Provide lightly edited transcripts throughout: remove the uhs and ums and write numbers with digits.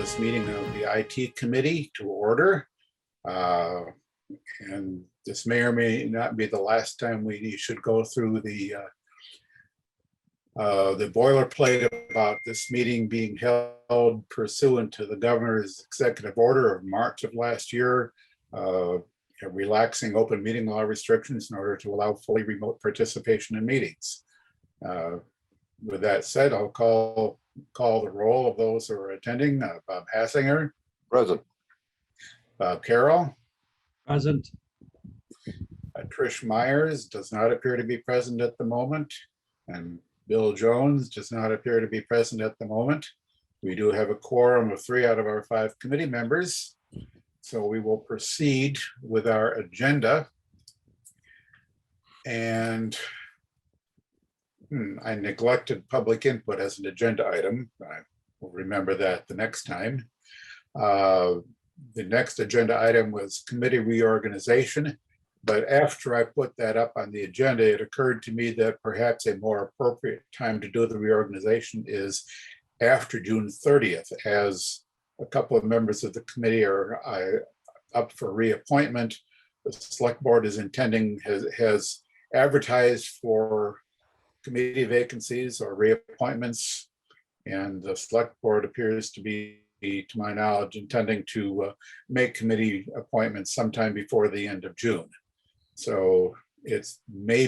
this meeting of the IT committee to order. And this may or may not be the last time we should go through the boilerplate about this meeting being held pursuant to the governor's executive order of March of last year, relaxing open meeting law restrictions in order to allow fully remote participation in meetings. With that said, I'll call the roll of those who are attending. Bob Hassinger. Present. Bob Carroll. Present. Trish Myers does not appear to be present at the moment, and Bill Jones does not appear to be present at the moment. We do have a quorum of 3 out of our 5 committee members, so we will proceed with our agenda. And I neglected public input as an agenda item. I will remember that the next time. The next agenda item was committee reorganization. But after I put that up on the agenda, it occurred to me that perhaps a more appropriate time to do the reorganization is after June 30th, as a couple of members of the committee are up for reappointment. The select board is has advertised for committee vacancies or reappointments, and the select board appears to be, to my knowledge, intending to make committee appointments sometime before the end of June. So it may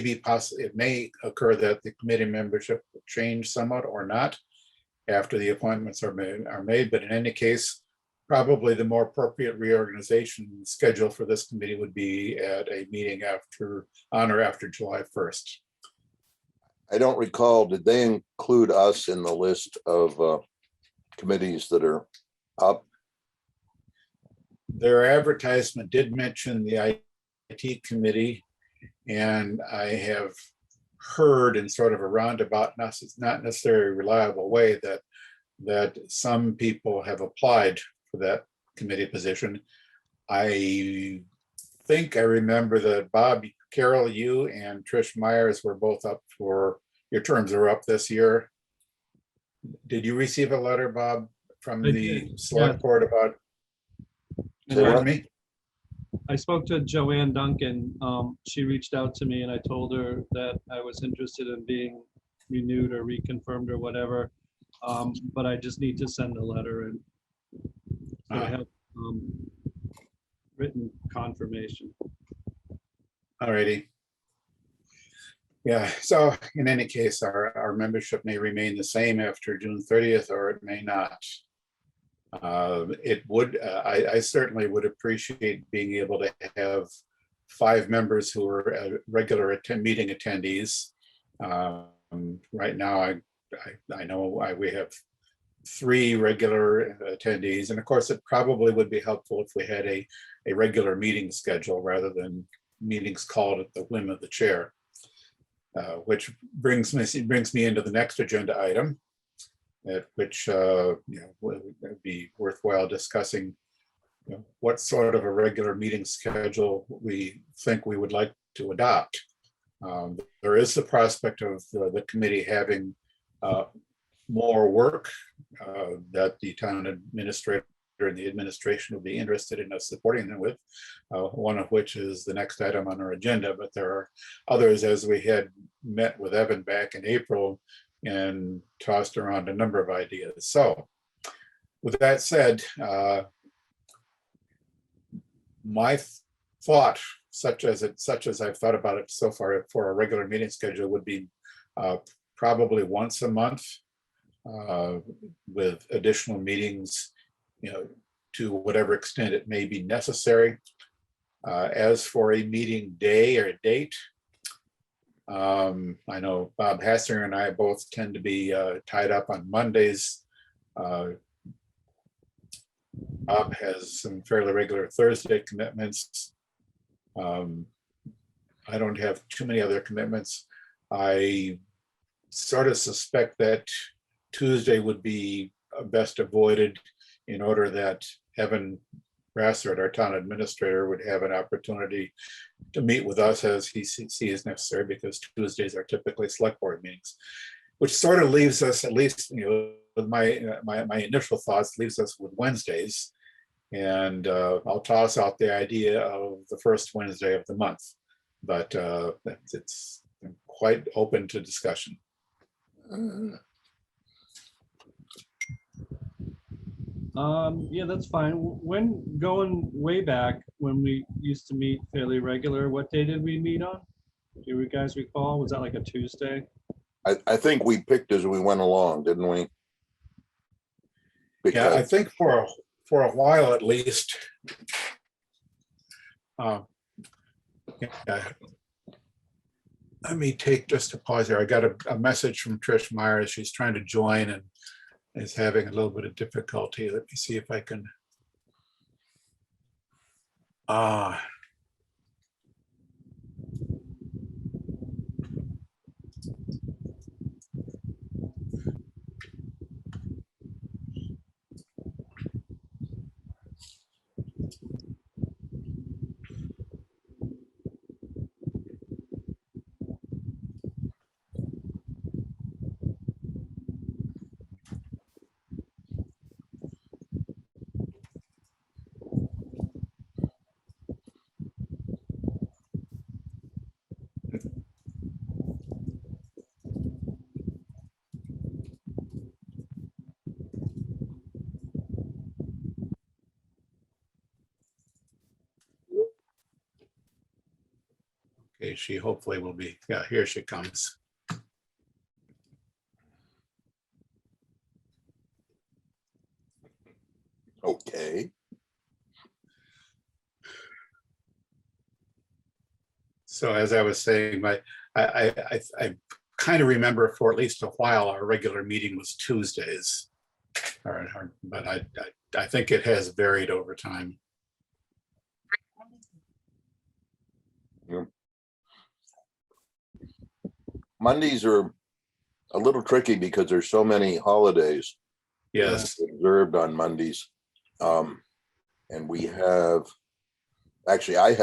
occur that the committee membership will change somewhat or not after the appointments are made. But in any case, probably the more appropriate reorganization schedule for this committee would be at a meeting on or after July 1st. I don't recall, did they include us in the list of committees that are up? Their advertisement did mention the IT committee, and I have heard in sort of a roundabout, not necessarily reliable way, that some people have applied for that committee position. I think I remember that Bob Carroll, you and Trish Myers were both up for, your terms are up this year. Did you receive a letter, Bob, from the select board about? Pardon me? I spoke to Joanne Duncan. She reached out to me and I told her that I was interested in being renewed or reconfirmed or whatever. But I just need to send a letter and so I have written confirmation. All righty. Yeah, so in any case, our membership may remain the same after June 30th, or it may not. I certainly would appreciate being able to have 5 members who are regular meeting attendees. Right now, I know we have 3 regular attendees, and of course, it probably would be helpful if we had a regular meeting schedule rather than meetings called at the whim of the chair. Which brings me into the next agenda item, at which would be worthwhile discussing what sort of a regular meeting schedule we think we would like to adopt. There is the prospect of the committee having more work that the town administrator and the administration will be interested in us supporting them with, one of which is the next item on our agenda, but there are others, as we had met with Evan back in April and tossed around a number of ideas. So with that said, my thought, such as I've thought about it so far for a regular meeting schedule, would be probably once a month with additional meetings, to whatever extent it may be necessary. As for a meeting day or date, I know Bob Hassinger and I both tend to be tied up on Mondays. Bob has some fairly regular Thursday commitments. I don't have too many other commitments. I sort of suspect that Tuesday would be best avoided in order that Evan Brassard, our town administrator, would have an opportunity to meet with us as he sees necessary, because Tuesdays are typically select board meetings, which sort of leaves us, at least with my initial thoughts leaves us with Wednesdays. And I'll toss out the idea of the first Wednesday of the month, but it's quite open to discussion. Yeah, that's fine. When going way back, when we used to meet fairly regular, what day did we meet on? Do you guys recall? Was that like a Tuesday? I think we picked as we went along, didn't we? Yeah, I Because think for a while at least. Yeah. Let me take just a pause here. I got a message from Trish Myers. She's trying to join and is having a little bit of difficulty. Let me see if I can. Okay, she hopefully will be. Yeah, here she comes. okay, So as I was saying, I kind of remember for at least a while our regular meeting was Tuesdays, but I think it has varied over time. Mondays are a little tricky because there's so many holidays Yes, observed on Mondays. And we have, actually, I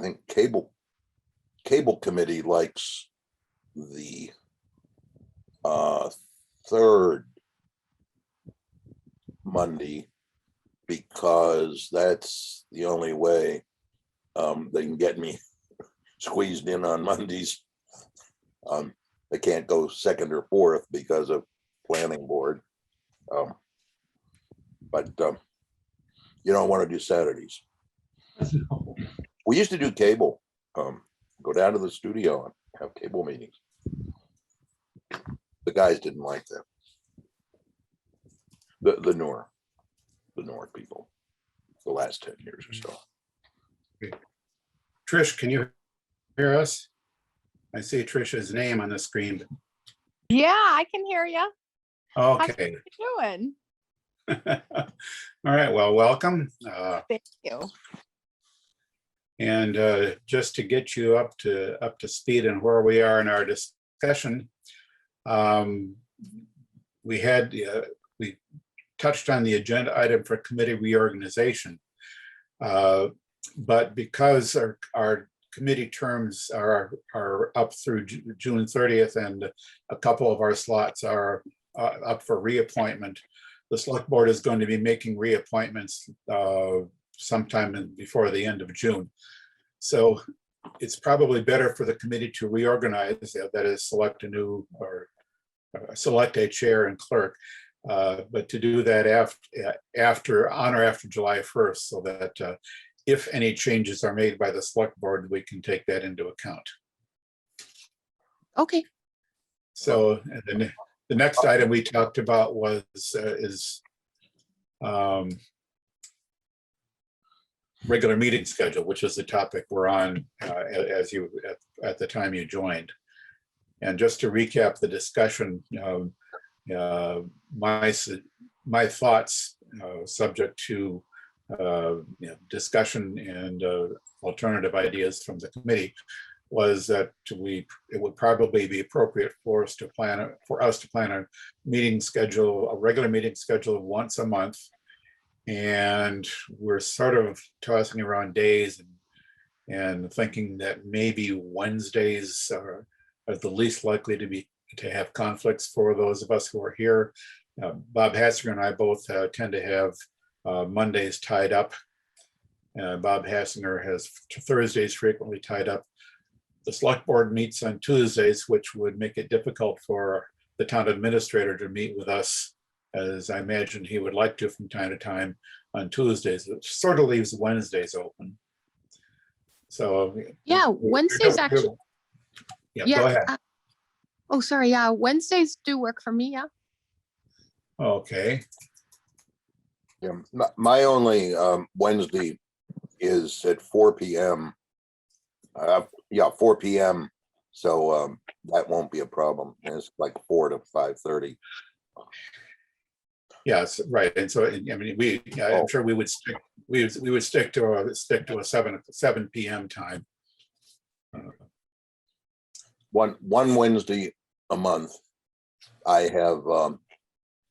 think cable committee likes the third Monday because that's the only way they can get me squeezed in on Mondays. They can't go second or fourth because of planning board. But you don't want to do Saturdays. We used to do cable, go down to the studio and have cable meetings. The guys didn't like that. The newer people, the last 10 years or so. Trish, can you hear us? I see Trisha's name on the screen. Yeah, I can hear you. Okay. How you doing? All right, well, welcome. Thank you. And just to get you up to speed and where we are in our discussion, we touched on the agenda item for committee reorganization, but because our committee terms are up through June 30th, and a couple of our slots are up for reappointment, the select board is going to be making reappointments sometime before the end of June. So it's probably better for the committee to reorganize, that is, select a new or select a chair and clerk, but to do that on or after July 1st, so that if any changes are made by the select board, we can take that into account. Okay. So and then the next item we talked about is regular meeting schedule, which is the topic we're on as you at the time you joined. And just to recap the discussion, my thoughts, subject to discussion and alternative ideas from the committee, was that it would probably be appropriate for us to plan a meeting schedule, a regular meeting schedule of once a month. And we're sort of tossing around days and thinking that maybe Wednesdays are the least likely to be to have conflicts for those of us who are here. Bob Hassinger and I both tend to have Mondays tied up. Bob Hassinger has Thursdays frequently tied up. The select board meets on Tuesdays, which would make it difficult for the town administrator to meet with us, as I imagine he would like to from time to time on Tuesdays. It sort of leaves Wednesdays open. So. Yeah, Wednesdays actually. Yeah, Yeah. go ahead. Oh, sorry. Yeah, Wednesdays do work for me. Yeah. Okay, Yeah, my only Wednesday is at 4 p.m. Yeah, 4 p.m. So that won't be a problem. And it's like 4 to 5:30. yes, right. And so, I mean, I'm sure we would stick, we would stick to a 7 p.m. time. One Wednesday a month, I have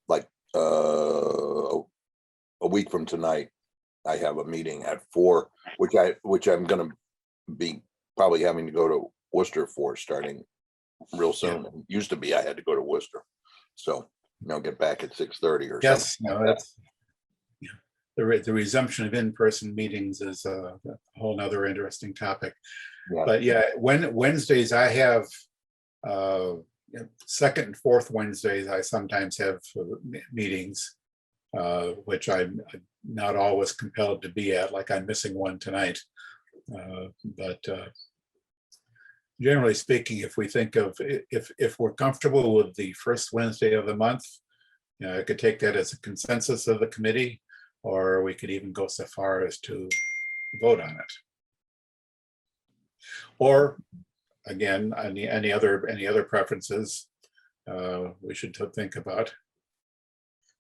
like a week from tonight, I have a meeting at 4, which I'm gonna be probably having to go to Worcester for starting real soon. It used to be I had to go to Worcester, so get back at 6:30 or Yes, something. no, that's, yeah. The resumption of in-person meetings is a whole nother interesting topic. Yeah. But yeah, Wednesdays I have, second and fourth Wednesdays, I sometimes have meetings, which I'm not always compelled to be at, like I'm missing one tonight. But generally speaking, if we think of, if we're comfortable with the first Wednesday of the month, I could take that as a consensus of the committee, or we could even go so far as to vote on it. Or again, any other preferences we should think about.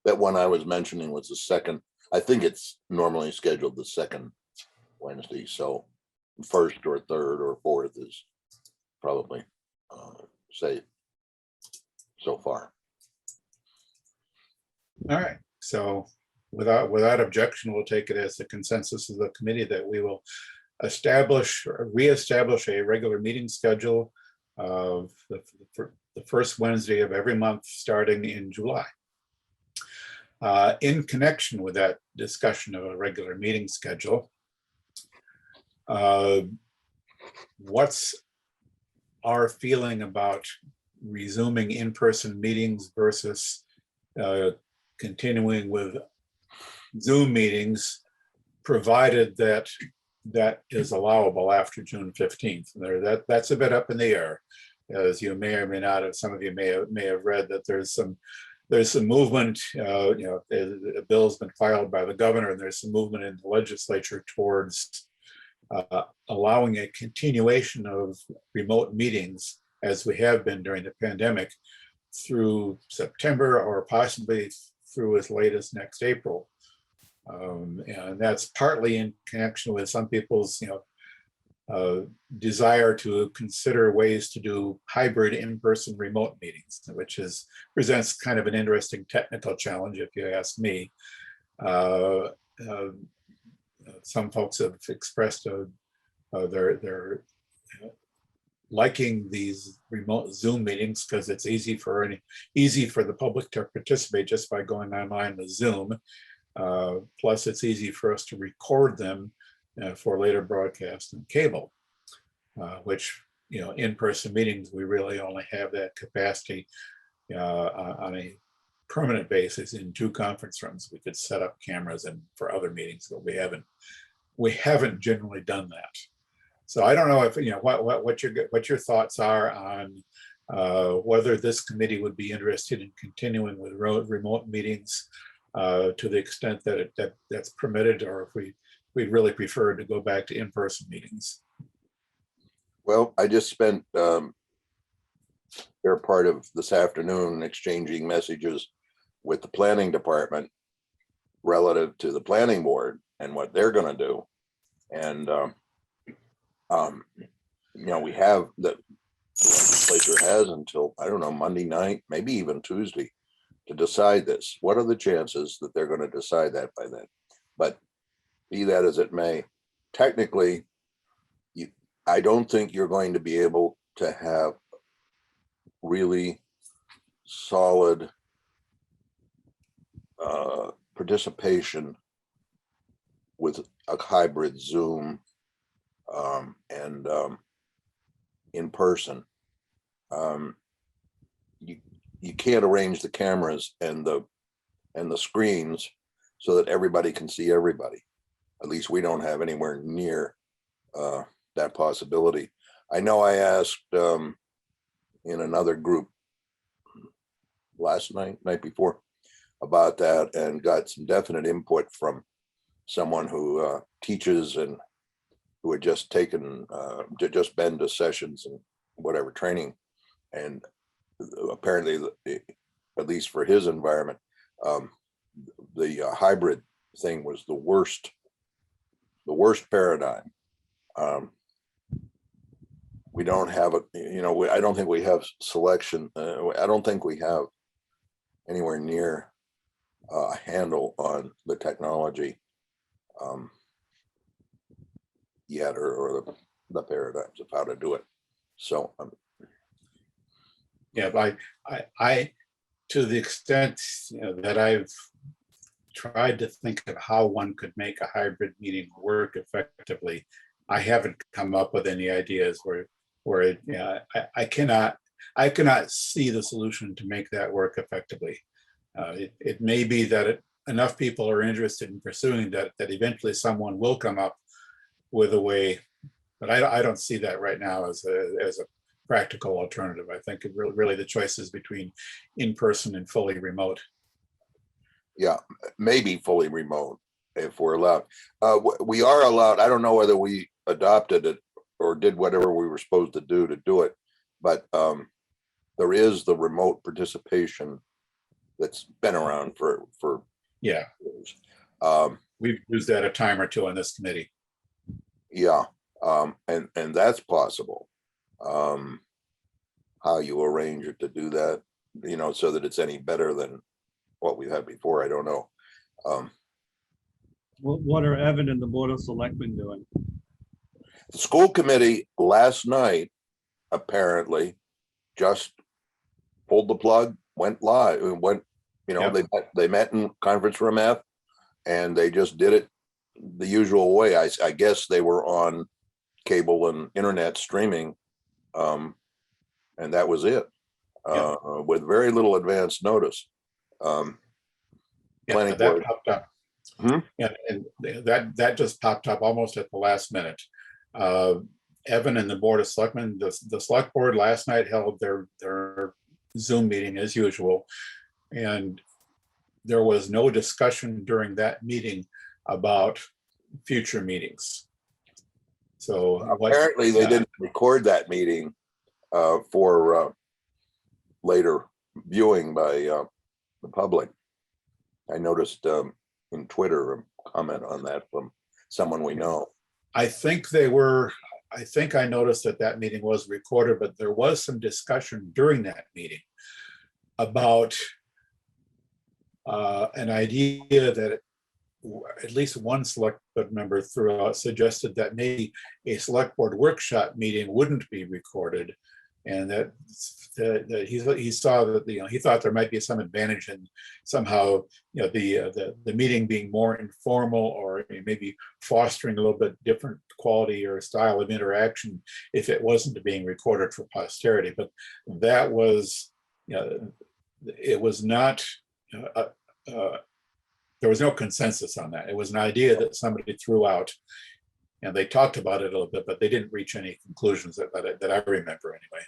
That one I was mentioning was the second. I think it's normally scheduled the second Wednesday, so first or third or fourth is probably say so far. All right, so without objection, we'll take it as the consensus of the committee that we will reestablish a regular meeting schedule of the first Wednesday of every month starting in July. In connection with that discussion of a regular meeting schedule, what's our feeling about resuming in-person meetings versus continuing with Zoom meetings, provided that that is allowable after June 15th. That's a bit up in the air, as you may or may not have. Some of you may have read that there's some movement. A bill's been filed by the governor, and there's some movement in the legislature towards allowing a continuation of remote meetings, as we have been during the pandemic, through September or possibly through as late as next April. And that's partly in connection with some people's desire to consider ways to do hybrid in-person remote meetings, which presents kind of an interesting technical challenge, if you ask me. Some folks have expressed their liking these remote Zoom meetings because it's easy for the public to participate just by going online with Zoom. Plus, it's easy for us to record them for later broadcast and cable, which, in-person meetings, we really only have that capacity on a permanent basis in 2 conference rooms. We could set up cameras and for other meetings, but we haven't generally done that. So I don't know if what your thoughts are on whether this committee would be interested in continuing with remote meetings to the extent that that's permitted, or if we'd really prefer to go back to in-person meetings. Well, I just spent their part of this afternoon exchanging messages with the planning department relative to the planning board and what they're going to do. And, we have the legislature has until, I don't know, Monday night, maybe even Tuesday, to decide this. What are the chances that they're going to decide that by then? But be that as it may, technically, I don't think you're going to be able to have really solid participation with a hybrid Zoom and in person. You can't arrange the cameras and the screens so that everybody can see everybody. At least we don't have anywhere near that possibility. I know I asked in another group night before about that, and got some definite input from someone who teaches and who had just taken, just been to sessions and whatever training. And apparently, at least for his environment, the hybrid thing was the worst paradigm. We don't have I don't think we have selection. I don't think we have anywhere near a handle on the technology yet, or the paradigms of how to do it. So Yeah, but I, to the extent that I've tried to think of how one could make a hybrid meeting work effectively, I haven't come up with any ideas where it, I cannot see the solution to make that work effectively. It may be that enough people are interested in pursuing that eventually someone will come up with a way, but I don't see that right now as a practical alternative. I think really the choice is between in-person and fully remote. yeah, maybe fully remote if we're allowed. We are allowed. I don't know whether we adopted it or did whatever we were supposed to do it, but there is the remote participation that's been around for Yeah, years. we've used that a time or two on this committee. Yeah, and that's possible. How you arrange it to do that, so that it's any better than what we've had before, I don't know. What are Evan and the Board of Selectmen doing? The school committee last night apparently just pulled the plug, went live, Yep. they met in conference room F, and they just did it the usual way. I guess they were on cable and internet streaming, and that was it, with very little advance notice. Yeah, Planning that board. popped up. Hmm? And that just popped up almost at the last minute. Evan and the Board of Selectmen, the select board last night held their Zoom meeting as usual. And there was no discussion during that meeting about future meetings. So Apparently they didn't record that meeting for later viewing by the public. I noticed in Twitter a comment on that from someone we know. I think I noticed that meeting was recorded, but there was some discussion during that meeting about an idea that at least one select board member suggested that maybe a select board workshop meeting wouldn't be recorded, and that he saw that he thought there might be some advantage in somehow the meeting being more informal, or maybe fostering a little bit different quality or style of interaction if it wasn't being recorded for posterity. But that was, it was not. There was no consensus on that. It was an idea that somebody threw out, and they talked about it a little bit, but they didn't reach any conclusions that I remember anyway.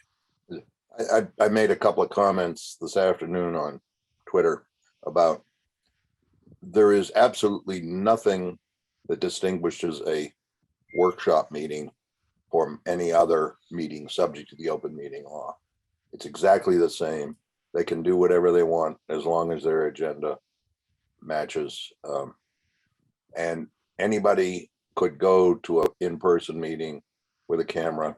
I made a couple of comments this afternoon on Twitter about there is absolutely nothing that distinguishes a workshop meeting from any other meeting subject to the open meeting law. It's exactly the same. They can do whatever they want as long as their agenda matches. And anybody could go to an in-person meeting with a camera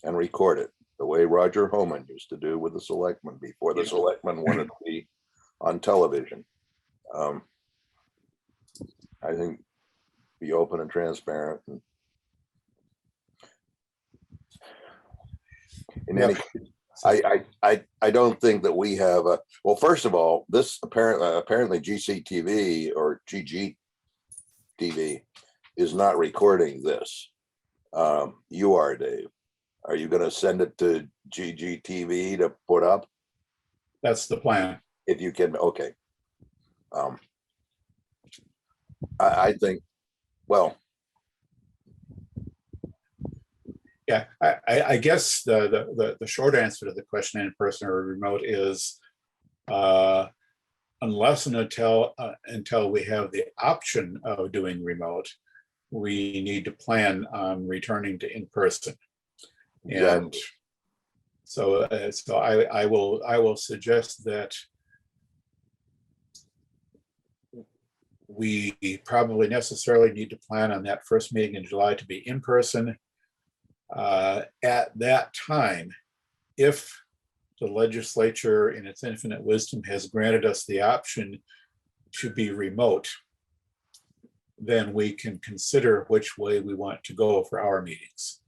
and record it, the way Roger Homan used to do with the selectmen before the selectmen wanted to be on television. I think be open and transparent. And in any case, I don't think that we have a, well, first of all, this apparently GCTV or GGTV is not recording this. You are, Dave. Are you gonna send it to GGTV to put up? That's the plan. If you can, okay. I think, well, Yeah, I guess the short answer to the question, in person or remote, is unless and until we have the option of doing remote, we need to plan on returning to in person. And exactly. so I will suggest that we probably necessarily need to plan on that first meeting in July to be in person. At that time, if the legislature in its infinite wisdom has granted us the option to be remote, then we can consider which way we want to go for our meetings.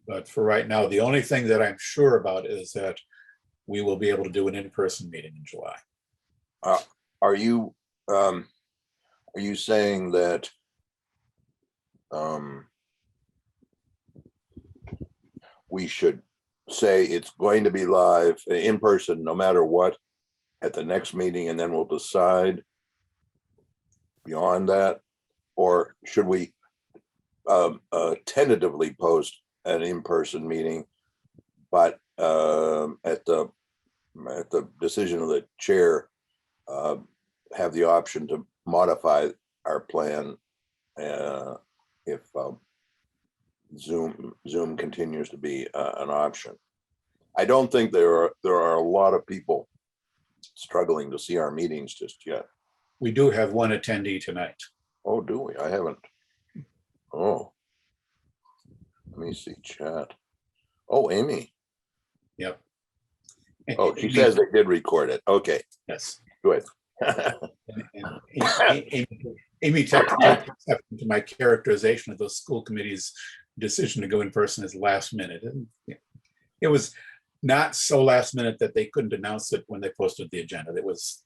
But for right now, the only thing that I'm sure about is that we will be able to do an in-person meeting in July. Are you saying that we should say it's going to be live in person no matter what at the next meeting, and then we'll decide beyond that? Or should we tentatively post an in-person meeting, but at the decision of the chair, have the option to modify our plan if Zoom continues to be an option? I don't think there are a lot of people struggling to see our meetings just yet. We do have one attendee tonight. Oh, do we? I haven't. Oh, let me see chat. Oh, Amy. Yep. Oh, she says they did record it. Okay, Yes. good. Amy took exception to my characterization of the school committee's decision to go in person as last minute. And it was not so last minute that they couldn't announce it when they posted the agenda. It was,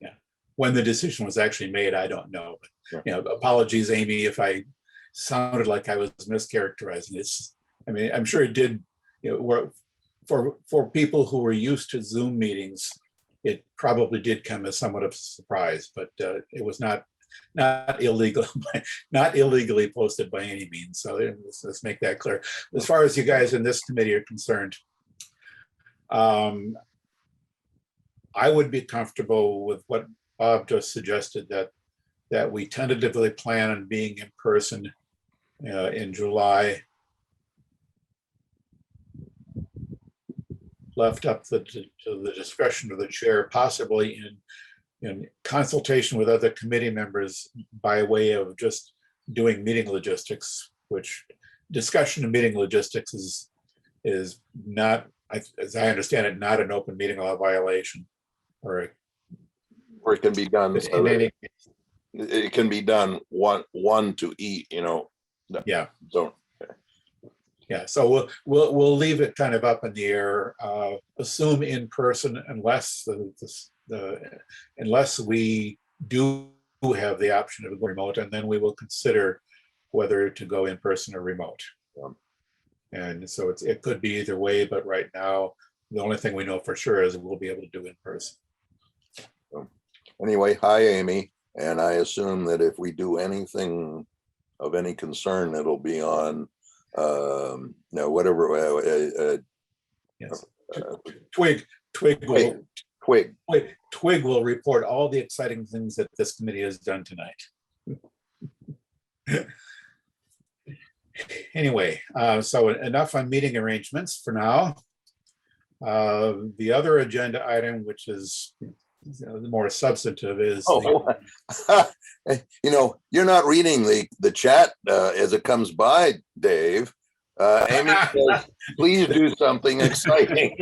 yeah, when the decision was actually made, I don't know. But, you know, apologies, Amy, if I sounded like I was mischaracterizing this. I mean, I'm sure it did, you know, for people who were used to Zoom meetings, it probably did come as somewhat of a surprise, but it was not illegal, not illegally posted by any means. So let's make that clear. As far as you guys in this committee are concerned, I would be comfortable with what Bob just suggested, that we tentatively plan on being in person in July. Left up to the discretion of the chair, possibly in consultation with other committee members by way of just doing meeting logistics, which discussion of meeting logistics is not, as I understand it, not an open meeting law violation. Or it can be done. in any case. It can be done one to eat, you know. Yeah. Don't. Yeah, so we'll leave it kind of up in the air. Assume in person unless unless we do have the option of remote, and then we will consider whether to go in person or remote. And so it could be either way, but right now the only thing we know for sure is we'll be able to do in person. Anyway, hi Amy, and I assume that if we do anything of any concern, it'll be on. No, whatever. Yes. Twig will report all the exciting things that this committee has done tonight. Anyway, so enough on meeting arrangements for now. The other agenda item, which is more substantive, is you know, you're not reading the chat as it comes by, Dave. Amy says, please do something exciting.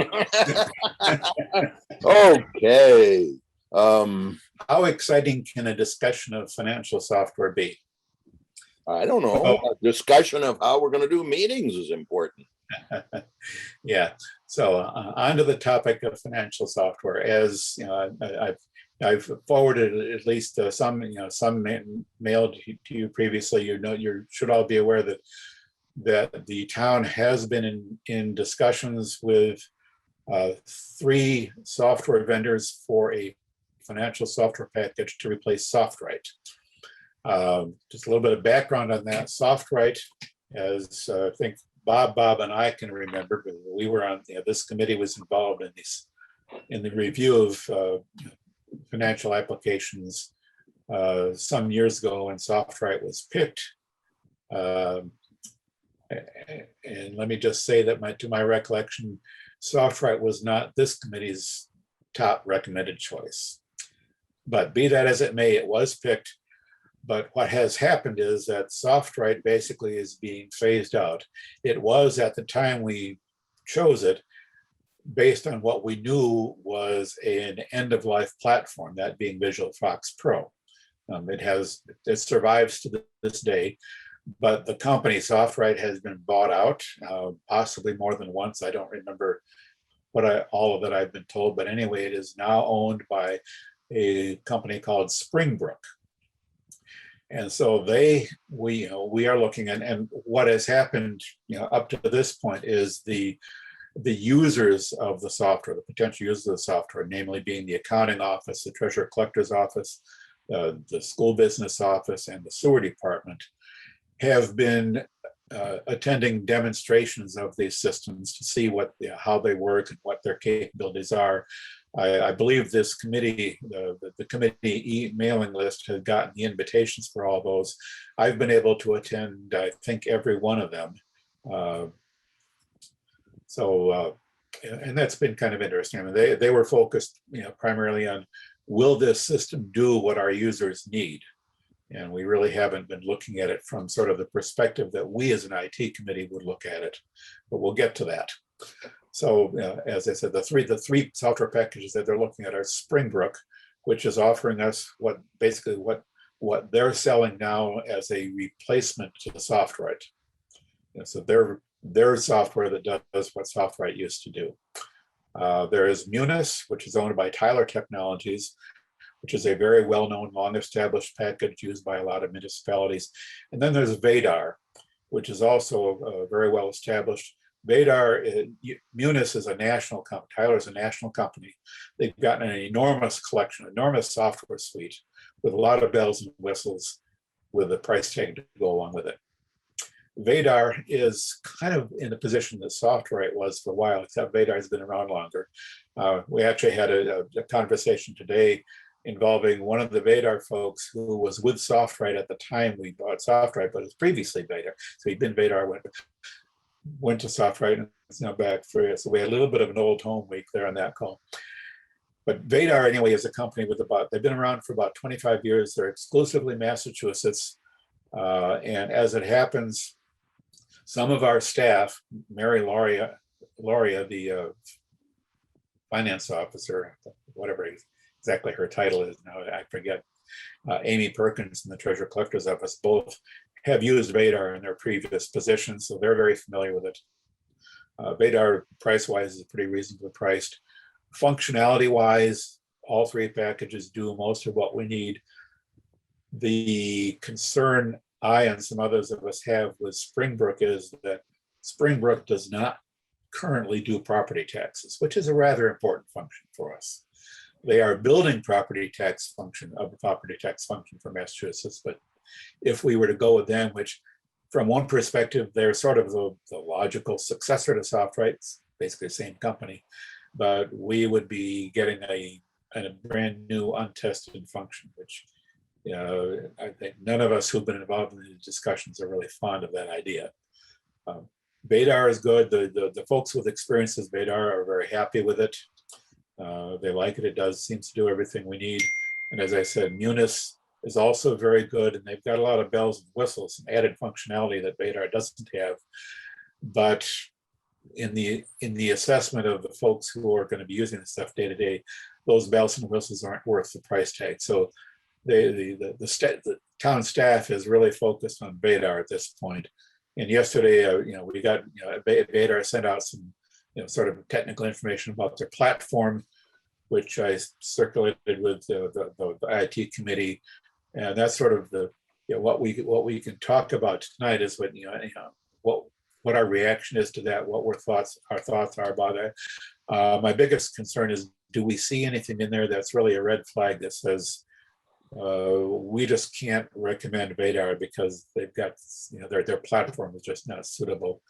Okay. How exciting can a discussion of financial software be? I don't know. A discussion of how we're going to do meetings is important. Yeah, so on to the topic of financial software. As you know, I've forwarded at least some, some mailed to you previously. You should all be aware that the town has been in discussions with 3 software vendors for a financial software package to replace SoftWrite. Just a little bit of background on that. SoftWrite, as I think Bob, and I can remember, but we were on, this committee was involved in the review of financial applications some years ago when SoftWrite was picked. And let me just say that to my recollection, SoftWrite was not this committee's top recommended choice. But be that as it may, it was picked. But what has happened is that SoftWrite basically is being phased out. It was, at the time we chose it, based on what we knew was an end-of-life platform, that being VisualFox Pro. It survives to this day, but the company SoftWrite has been bought out, possibly more than once. I don't remember all of that I've been told, but anyway, it is now owned by a company called Springbrook. And so we are looking at, and what has happened, up to this point is the users of the software, the potential users of the software, namely being the accounting office, the treasurer collector's office, the school business office, and the sewer department, have been attending demonstrations of these systems to see how they work and what their capabilities are. I believe this committee, the committee mailing list, has gotten the invitations for all those. I've been able to attend, I think, every one of them. And that's been kind of interesting. I mean, they were focused, primarily on, will this system do what our users need? And we really haven't been looking at it from sort of the perspective that we as an IT committee would look at it, but we'll get to that. So as I said, the three software packages that they're looking at are Springbrook, which is offering us what they're selling now as a replacement to the SoftWrite. So their software that does what SoftWrite used to do. There is Munis, which is owned by Tyler Technologies, which is a very well-known, long-established package used by a lot of municipalities. And then there's Vadar, which is also very well-established. Vadar, Munis is a national company. Tyler's a national company. They've gotten an enormous collection, enormous software suite with a lot of bells and whistles with a price tag to go along with it. Vadar is kind of in the position that SoftWrite was for a while, except Vadar has been around longer. We actually had a conversation today involving one of the Vadar folks who was with SoftWrite at the time we bought SoftWrite, but it was previously Vadar. So he'd been Vadar, went to SoftWrite, and is now back for it. So we had a little bit of an old home week there on that call. But Vadar, anyway, is a company they've been around for about 25 years. They're exclusively Massachusetts. And as it happens, some of our staff, Mary Lauria, the finance officer, whatever exactly her title is now, I forget, Amy Perkins in the treasurer collector's office, both have used Vadar in their previous positions, so they're very familiar with it. Vadar, price-wise, is pretty reasonably priced. Functionality-wise, all 3 packages do most of what we need. The concern I and some others of us have with Springbrook is that Springbrook does not currently do property taxes, which is a rather important function for us. They are building property tax function for Massachusetts, but if we were to go with them, which from one perspective, they're sort of the logical successor to SoftWrite, it's basically the same company, but we would be getting a brand new untested function, which I think none of us who've been involved in the discussions are really fond of that idea. Vadar is good. The folks with experience with Vadar are very happy with it. They like it. It seems to do everything we need. And as I said, Munis is also very good, and they've got a lot of bells and whistles, some added functionality that Vadar doesn't have. But in the assessment of the folks who are going to be using this stuff day to day, those bells and whistles aren't worth the price tag. So the town staff is really focused on Vadar at this point, And yesterday, we got, Vadar sent out some, sort of technical information about their platform, which I circulated with the IT committee. And that's sort of the, what we can talk about tonight is what our reaction is to that, what our thoughts are about it. My biggest concern is, do we see anything in there that's really a red flag that says, we just can't recommend Vadar because they've got, their platform is just not suitable.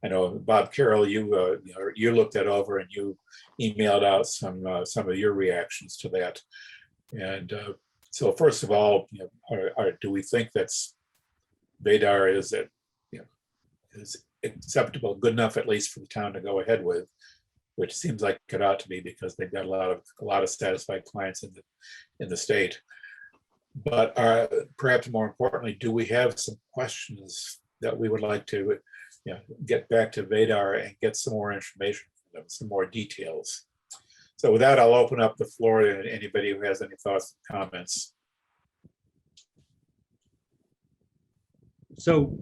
I know, Bob Carroll, you looked that over and you emailed out some of your reactions to that. And so first of all, do we think that's Vadar is acceptable, good enough at least for the town to go ahead with, which seems like it ought to be because they've got a lot of satisfied clients in the state. But perhaps more importantly, do we have some questions that we would like to get back to Vadar and get some more information from them, some more details? So with that, I'll open up the floor to anybody who has any thoughts and comments. So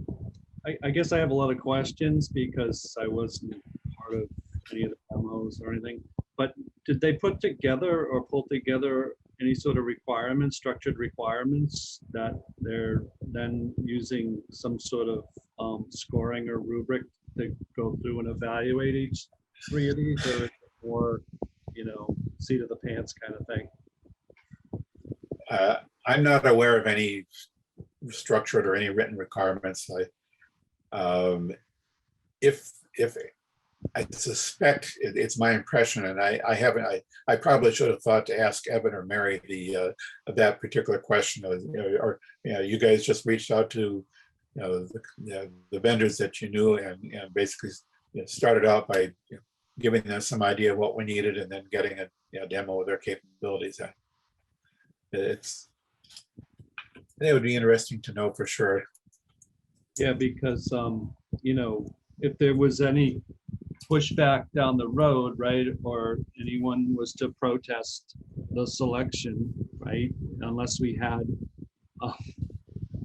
I guess I have a lot of questions because I wasn't part of any of the demos or anything, but did they put together or pull together any sort of requirements, structured requirements that they're then using some sort of scoring or rubric to go through and evaluate each three of these, or is it more, seat of the pants kind of thing? I'm not aware of any structured or any written requirements. If I suspect it's my impression, and I probably should have thought to ask Evan or Mary that particular question, or you guys just reached out to the vendors that you knew and basically started out by giving them some idea of what we needed and then getting a demo of their capabilities. It would be interesting to know for sure. Yeah, because if there was any pushback down the road, right, or anyone was to protest the selection, right, unless we had,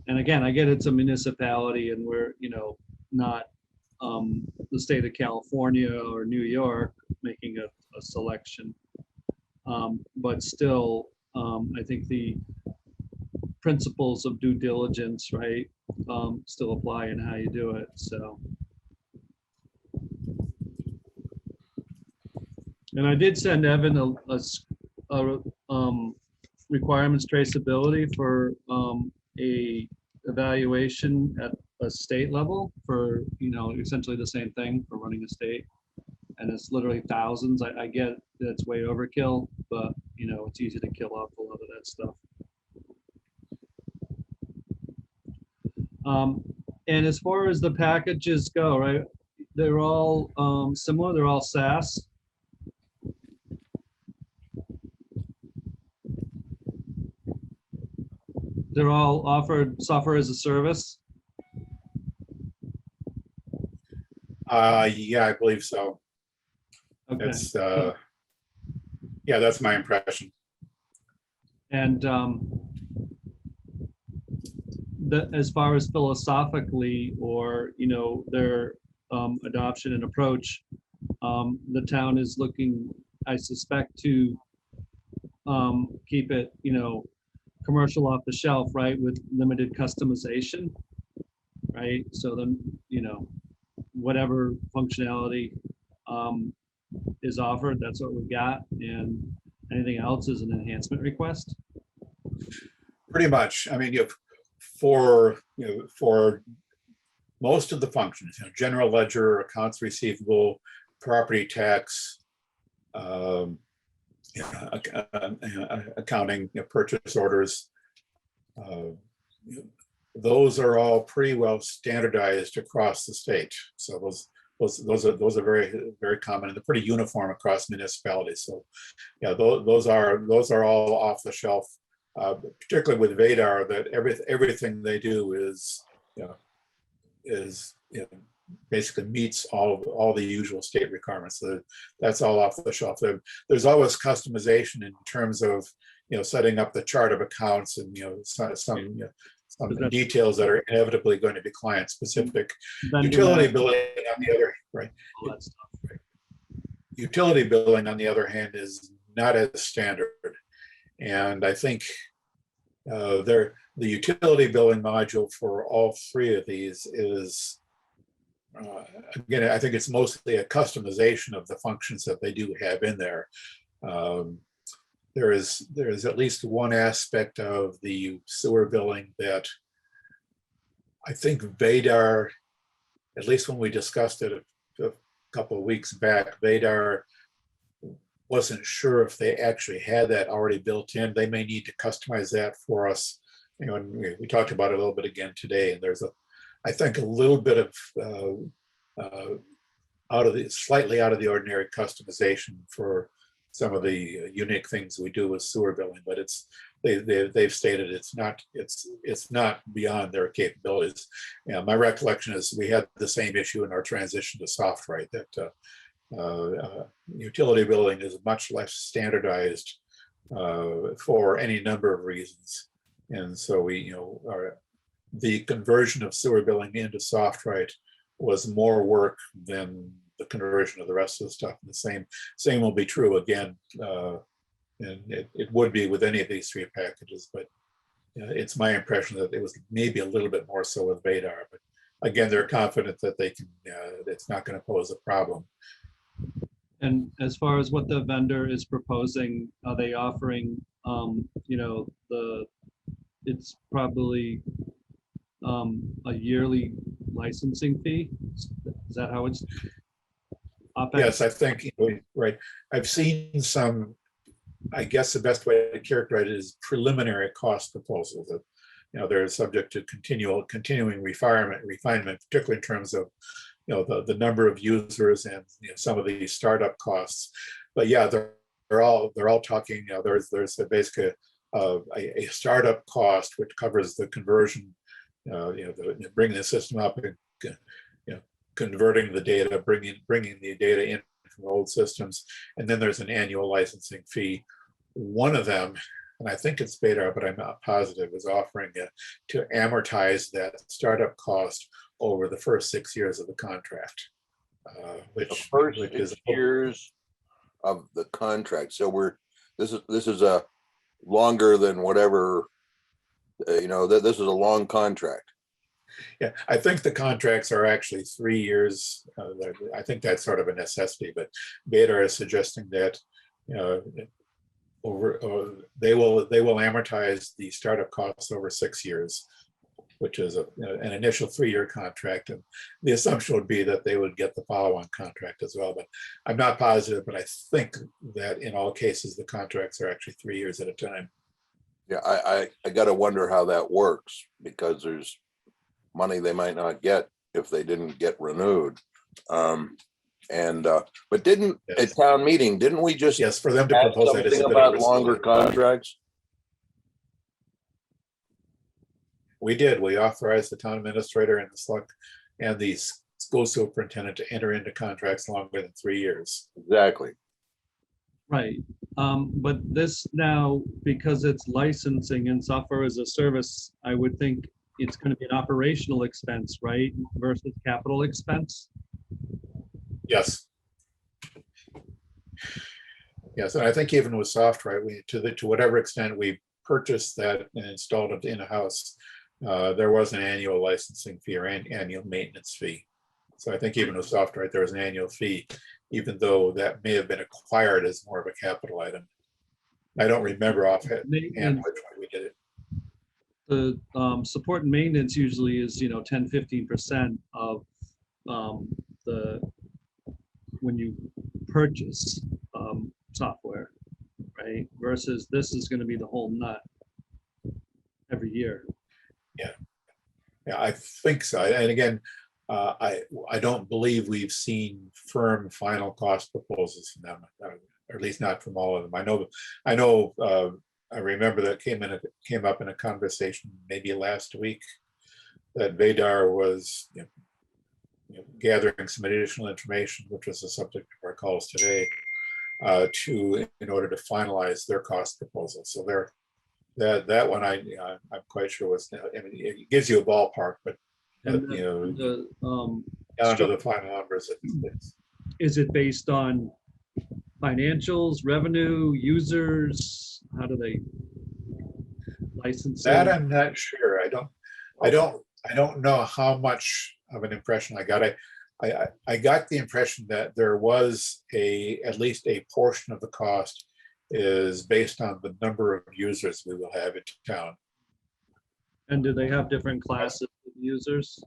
and again, I get it's a municipality and we're, not the state of California or New York making a selection, but still, I think the principles of due diligence, right, still apply in how you do it, so. And I did send Evan a requirements traceability for a evaluation at a state level for, essentially the same thing for running a state. And it's literally thousands. I get that's way overkill, but it's easy to kill off a lot of that stuff. And as far as the packages go, right, they're all similar. They're all SaaS. They're all offered software as a service. Yeah, I believe so. Okay. It's yeah, that's my impression. And as far as philosophically, or their adoption and approach, the town is looking, I suspect, to keep it, commercial off the shelf, right, with limited customization, right? So then, whatever functionality is offered, that's what we got, and anything else is an enhancement request. Pretty much. I mean, for most of the functions, general ledger, accounts receivable, property tax, accounting, purchase orders, those are all pretty well standardized across the state. So those are very, very common, and they're pretty uniform across municipalities. So yeah, those are all off the shelf. Particularly with Vadar, that everything they do is basically meets all the usual state requirements. So that's all off the shelf. There's always customization in terms of setting up the chart of accounts and some some Is that- details that are inevitably going to be client specific. vendor Utility map, billing on the other, right? all that stuff. Utility billing, on the other hand, is not as standard. And I think the utility billing module for all three of these is, again, I think it's mostly a customization of the functions that they do have in there. There is at least one aspect of the sewer billing that I think Vadar, at least when we discussed it a couple of weeks back, Vadar wasn't sure if they actually had that already built in. They may need to customize that for us. You know, and we talked about it a little bit again today, and there's I think a little bit of slightly out of the ordinary customization for some of the unique things we do with sewer billing, but they've stated it's not beyond their capabilities. You know, my recollection is we had the same issue in our transition to SoftWrite, that utility billing is much less standardized for any number of reasons. And so the conversion of sewer billing into SoftWrite was more work than the conversion of the rest of the stuff. And the same will be true again, and it would be with any of these three packages. But it's my impression that it was maybe a little bit more so with Vadar. But again, they're confident that they can. It's not going to pose a problem. And as far as what the vendor is proposing, are they offering, it's probably a yearly licensing fee? Is that how it's? OpEx? Yes, I think, right. I've seen some, I guess the best way to characterize it is preliminary cost proposals that, they're subject to continuing refinement, particularly in terms of, the number of users and some of these startup costs. But yeah, they're all talking, there's basically a startup cost which covers the conversion, bringing the system up and converting the data, bringing the data in from old systems, and then there's an annual licensing fee. One of them, and I think it's Vadar, but I'm not positive, is offering to amortize that startup cost over the first 6 years of the contract, The first 6 years of the contract. So this is a longer than whatever, this is a long contract. Yeah, I think the contracts are actually 3 years. I think that's sort of a necessity, but Vadar is suggesting that they will amortize the startup costs over 6 years, which is an initial 3-year contract, and the assumption would be that they would get the follow-on contract as well. But I'm not positive, but I think that in all cases the contracts are actually 3 years at a time. Yeah, I gotta wonder how that works, because there's money they might not get if they didn't get renewed. But didn't Yes. at town meeting, didn't we just Yes, for them to add propose that is something a bit of about a longer risk. contracts? We did. We authorized the town administrator and the select and the school superintendent to enter into contracts longer than 3 years. Exactly. Right. But this now, because it's licensing and software as a service, I would think it's going to be an operational expense, right? Versus capital expense. Yes. Yes, and I think even with SoftWrite, to whatever extent we purchased that and installed it in a house, there was an annual licensing fee or annual maintenance fee. So I think even with SoftWrite, there was an annual fee, even though that may have been acquired as more of a capital item. I don't remember offhand which way we did it. The support and maintenance usually is 10-15% of when you purchase software, right? Versus this is going to be the whole nut every year. Yeah, I think so. And again, I don't believe we've seen firm final cost proposals from them, or at least not from all of them. I know. I remember that came up in a conversation maybe last week that Vadar was gathering some additional information, which was the subject of our calls today, in order to finalize their cost proposal. So that one I'm quite sure was, I mean, it gives you a ballpark, but And you know, the, down to the final numbers. is it based on financials, revenue, users? How do they licensing? That I'm not sure. I don't know how much of an impression I got. I got the impression that there was at least a portion of the cost is based on the number of users we will have in town. And do they have different classes of users?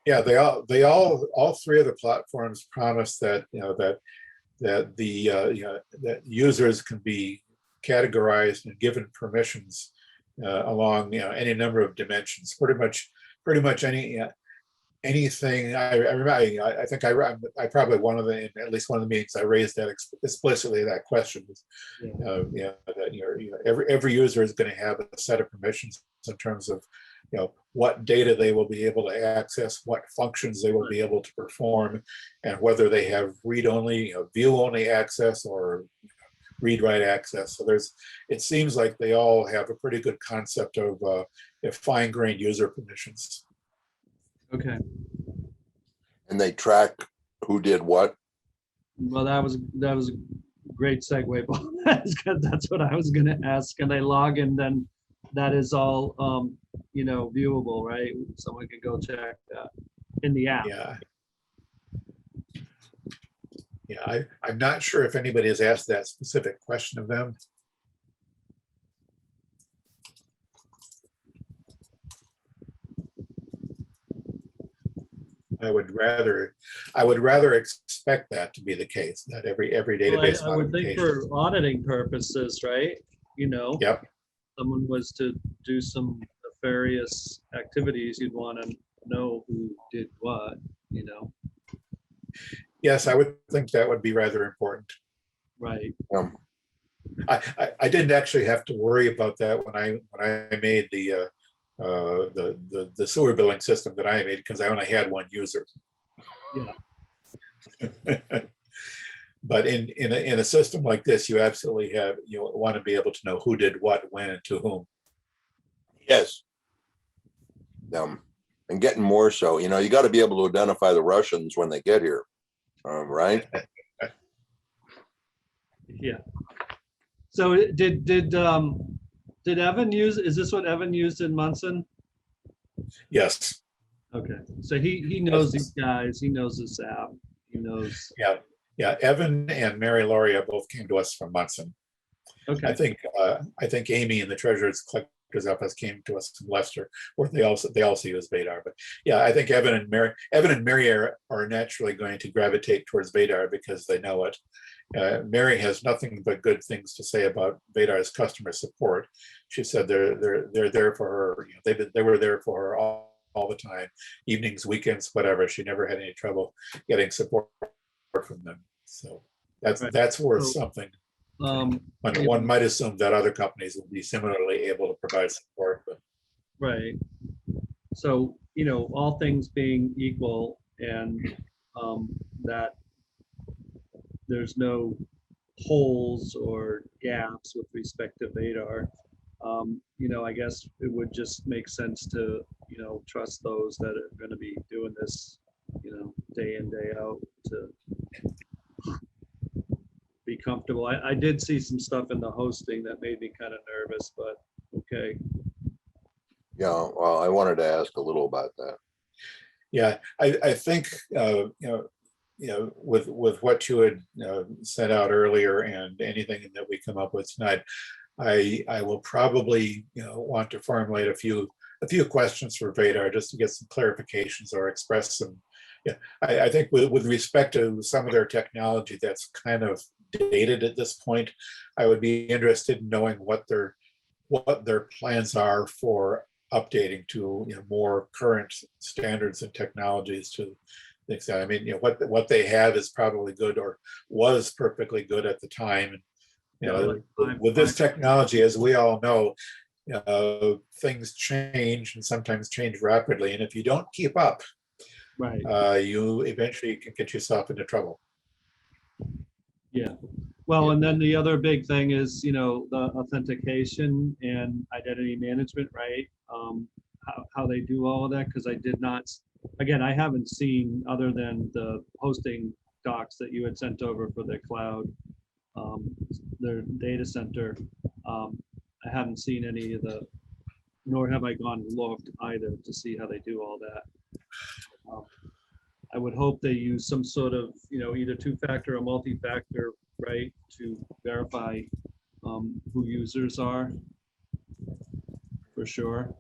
Yeah, all three of the platforms promise that, that that users can be categorized and given permissions along, any number of dimensions. Pretty much anything. I remember. I think I probably at least one of the meetings I raised that explicitly, that question was, that every user is going to have a set of permissions in terms of, what data they will be able to access, what functions they will be able to perform, and whether they have read-only, view-only access or read-write access. So it seems like they all have a pretty good concept of fine-grained user permissions. Okay. And they track who did what. Well, that was a great segue, Paul. That's what I was going to ask. Can they log in? Then that is all, viewable, right? Someone can go check that in the app. Yeah, I'm not sure if anybody has asked that specific question of them. I would rather expect that to be the case, that every database. Well, I would think for auditing purposes, right? Yep. Someone was to do some nefarious activities, you'd want to know who did what, Yes, I would think that would be rather important. Right. I didn't actually have to worry about that when I made the sewer billing system that I made, because I only had one user. Yeah. But in a system like this, you absolutely want to be able to know who did what, when, and to whom. Yes. And getting more so, you got to be able to identify the Russians when they get here, right? Yeah. So did Evan use? Is this what Evan used in Munson? Yes. Okay. So he knows these guys. He knows this app. He knows. Yeah. Evan and Mary Lauria both came to us from Munson. Okay. I think Amy in the Treasurer's Collector's Office came to us from Leicester, where they also use Vadar. But yeah, I think Evan and Mary are naturally going to gravitate towards Vadar because they know it. Mary has nothing but good things to say about Vadar's customer support. She said they're there for her. They were there for her all the time, evenings, weekends, whatever. She never had any trouble getting support from them. So that's worth something. One might assume that other companies will be similarly able to provide support. But. Right. So, all things being equal, and that there's no holes or gaps with respect to Vadar, I guess it would just make sense to, trust those that are going to be doing this, day in, day out, to be comfortable. I did see some stuff in the hosting that made me kind of nervous, but okay. Yeah, well, I wanted to ask a little about that. Yeah, I think with what you had sent out earlier and anything that we come up with tonight, I will probably want to formulate a few questions for Vadar just to get some clarifications or express some. Yeah, I think with respect to some of their technology that's kind of dated at this point, I would be interested in knowing what their plans are for updating to more current standards and technologies to the extent. I mean, what they have is probably good or was perfectly good at the time. With this technology, as we all know, things change and sometimes change rapidly, and if you don't keep up, right, you eventually can get yourself into trouble. Yeah. Well, Yeah. and then the other big thing is, the authentication and identity management, right? How they do all of that, because I did not, again, I haven't seen, other than the hosting docs that you had sent over for their cloud, their data center. I haven't seen any of the, nor have I gone and looked either to see how they do all that. I would hope they use some sort of, either two-factor or multi-factor, right, to verify who users are, for sure.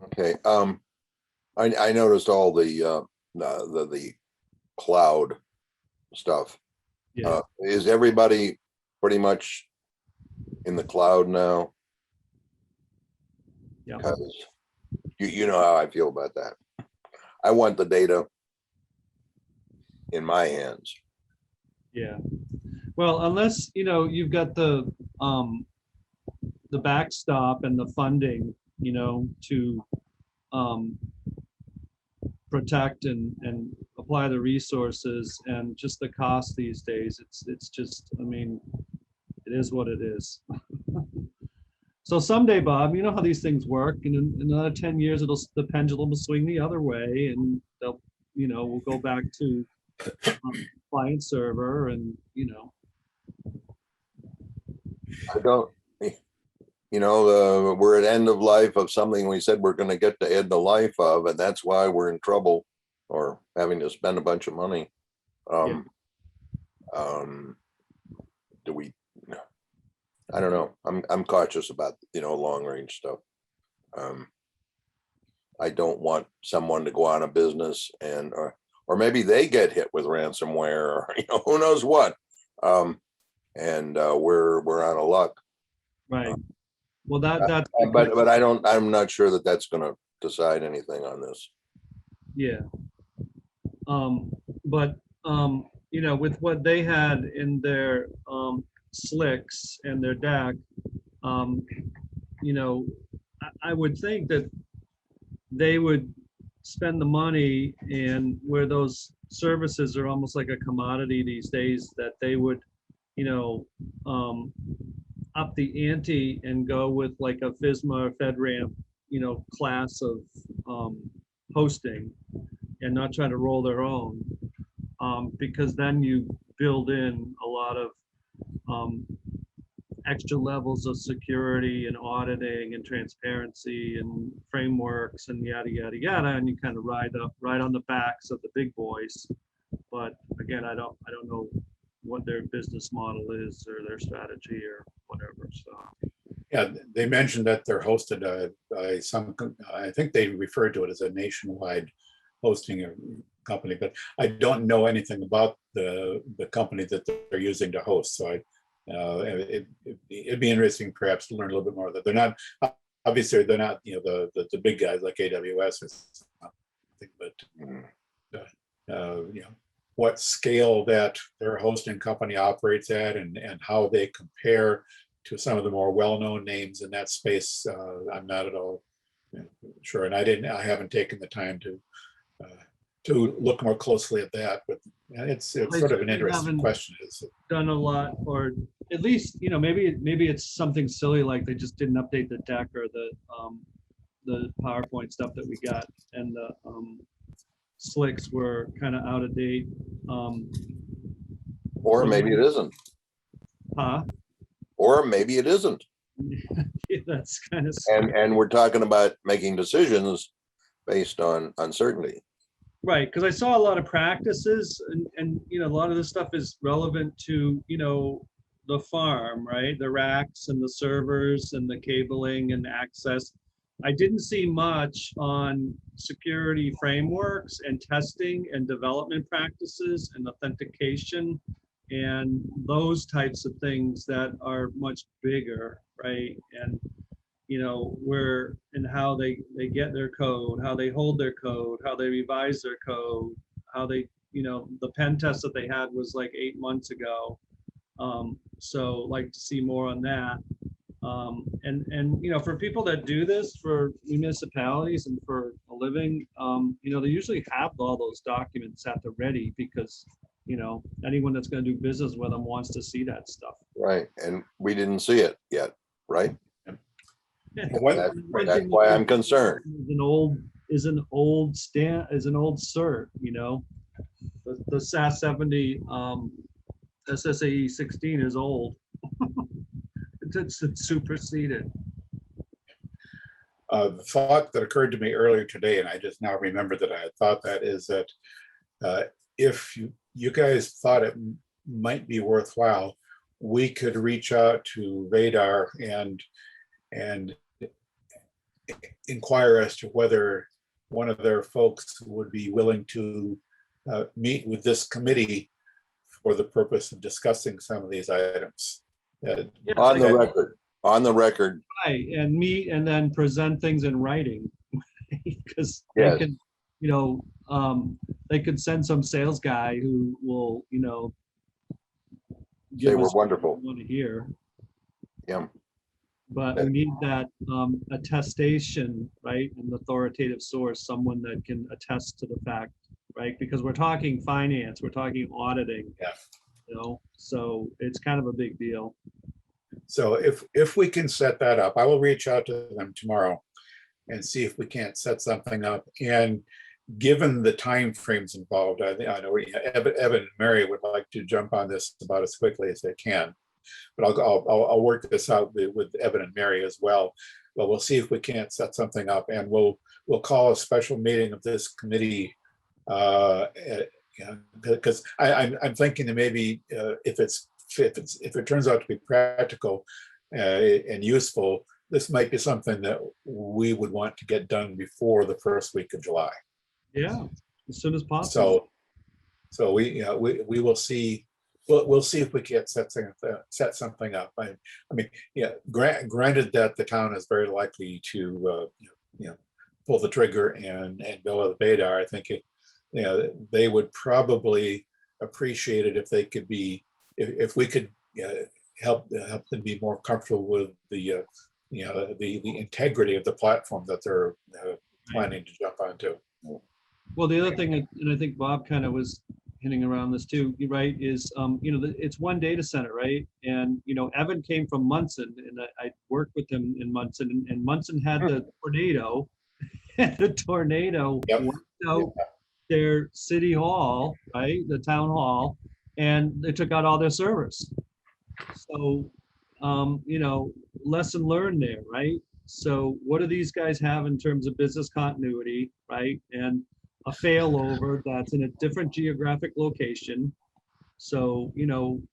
Okay, I noticed all the cloud stuff. Yeah, Is everybody pretty much in the cloud now? yeah. Because you know how I feel about that. I want the data in my hands. Yeah. Well, unless, you've got the backstop and the funding, to protect and apply the resources, and just the cost these days, it's just, I mean, it is what it is. So someday, Bob, you know how these things work, and in another 10 years, the pendulum will swing the other way, and they'll, we'll go back to client server, and, I don't, we're at end of life of something we said we're going to get to end the life of, and that's why we're in trouble or having to spend a bunch of money. Do we? I don't know. I'm cautious about long range stuff. I don't want someone to go out of business and or maybe they get hit with ransomware or who knows what. And we're out of luck. right. Well, that's But I'm not sure that that's going to decide anything on this. yeah. But with what they had in their slicks and their deck, I would think that they would spend the money, and where those services are almost like a commodity these days, that they would, up the ante and go with like a FISMA or FedRAMP, class of hosting, and not try to roll their own, because then you build in a lot of extra levels of security and auditing and transparency and frameworks and yada yada yada, and you kind of ride on the backs of the big boys. But again, I don't know what their business model is or their strategy or whatever. So Yeah, they mentioned that they're hosted by I think they referred to it as a nationwide hosting company, but I don't know anything about the company that they're using to host. So it'd be interesting perhaps to learn a little bit more. That they're not, obviously they're not, the big guys like AWS or something, but what scale that their hosting company operates at, and how they compare to some of the more well-known names in that space, I'm not at all sure. And I haven't taken the time to look more closely at that, but it's sort of an interesting question. Done a lot, or at least, maybe it's something silly like they just didn't update the deck or the PowerPoint stuff that we got, and the slicks were kind of out of date. Or maybe it isn't. Huh? Or maybe it isn't. That's kind of and we're talking about making decisions based on uncertainty. Right, because I saw a lot of practices, and a lot of this stuff is relevant to the farm, right? The racks and the servers and the cabling and access. I didn't see much on security frameworks and testing and development practices and authentication and those types of things that are much bigger, right? And where and how they get their code, how they hold their code, how they revise their code, how they, the pen test that they had was like 8 months ago. So like to see more on that. And for people that do this, for municipalities and for a living, they usually have all those documents at the ready because, anyone that's gonna do business with them wants to see that stuff. Right, and we didn't see it yet, right? What- That's why I'm concerned. Is an old cert, the SAS 70, SSAE 16 is old. It's superseded. The thought that occurred to me earlier today, and I just now remembered that I had thought that, is that if you guys thought it might be worthwhile, we could reach out to Vadar and inquire as to whether one of their folks would be willing to meet with this committee for the purpose of discussing some of these items. On the record, Right, and meet and then present things in writing. Because Yes. they can, they could send some sales guy who will, They give were us what wonderful. we want to hear. Yeah. But we need that attestation, right? An authoritative source, someone that can attest to the fact, right? Because we're talking finance, we're talking auditing. Yeah. So it's kind of a big deal. So if we can set that up, I will reach out to them tomorrow and see if we can't set something up. And given the timeframes involved, I know Evan and Mary would like to jump on this about as quickly as they can. But I'll work this out with Evan and Mary as well. But we'll see if we can't set something up, and we'll call a special meeting of this committee. Because I'm thinking that maybe if it turns out to be practical and useful, this might be something that we would want to get done before the first week of July. Yeah, as soon as possible. So we will see. We'll see if we can't set something up. I mean, granted that the town is very likely to pull the trigger and go with Vadar. I think they would probably appreciate it if they could be, if we could help them be more comfortable with the integrity of the platform that they're planning to jump onto. Well, the other thing, and I think Bob kind of was hinting around this too, right, is, it's one data center, right? And, Evan came from Munson, and I worked with him in Munson, and Munson had the tornado. And the tornado Yep. wiped out their city hall, right, the town hall, and they took out all their servers. So, lesson learned there, right? So what do these guys have in terms of business continuity, right? And a failover that's in a different geographic location. So,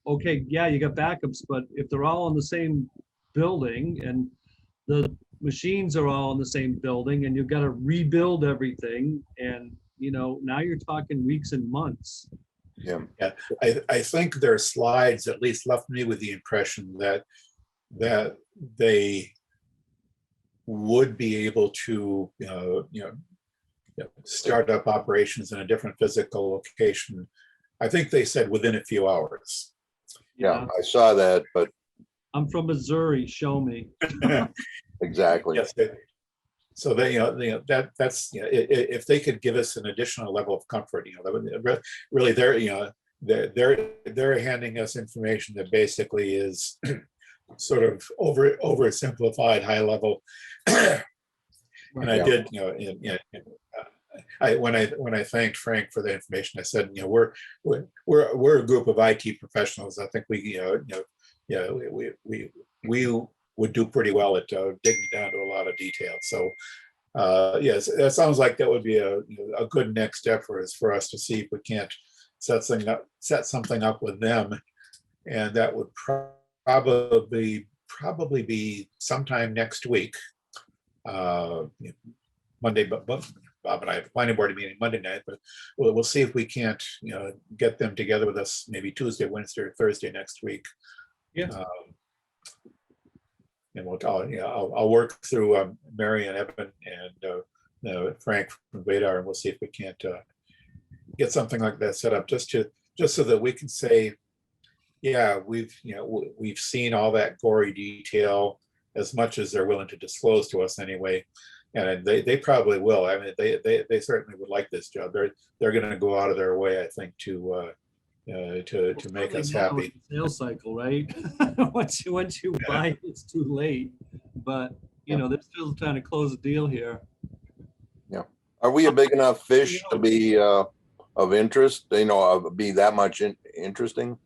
okay, yeah, you got backups, but if they're all in the same building and the machines are all in the same building and you've got to rebuild everything, and, now you're talking weeks and months. yeah, I think their slides at least left me with the impression that they would be able to start up operations in a different physical location. I think they said within a few hours. yeah, I saw that, but I'm from Missouri, show me. exactly. Yes. So they, that's, if they could give us an additional level of comfort, that would really, they're handing us information that basically is sort of oversimplified, high level. And I did, when I thanked Frank for the information, I said, we're a group of IT professionals. I think we would do pretty well at digging down to a lot of detail. So yes, that sounds like that would be a good next step for us to see if we can't set something up with them, and that would probably be sometime next week. Monday, but Bob and I have a planning board meeting Monday night, but we'll see if we can't, get them together with us maybe Tuesday, Wednesday, or Thursday next week. Yeah. And I'll work through Mary and Evan and Frank from Vadar, and we'll see if we can't get something like that set up just so that we can say, yeah, we've seen all that gory detail, as much as they're willing to disclose to us anyway. And they probably will. I mean, they certainly would like this job. They're going to go out of their way, I think, to make us Certainly now happy. in the Sales cycle, right? Once you buy, it, it's too late. But you know, they're still trying to close a deal here. Are we a big enough fish to be of interest? You know, be that much interesting?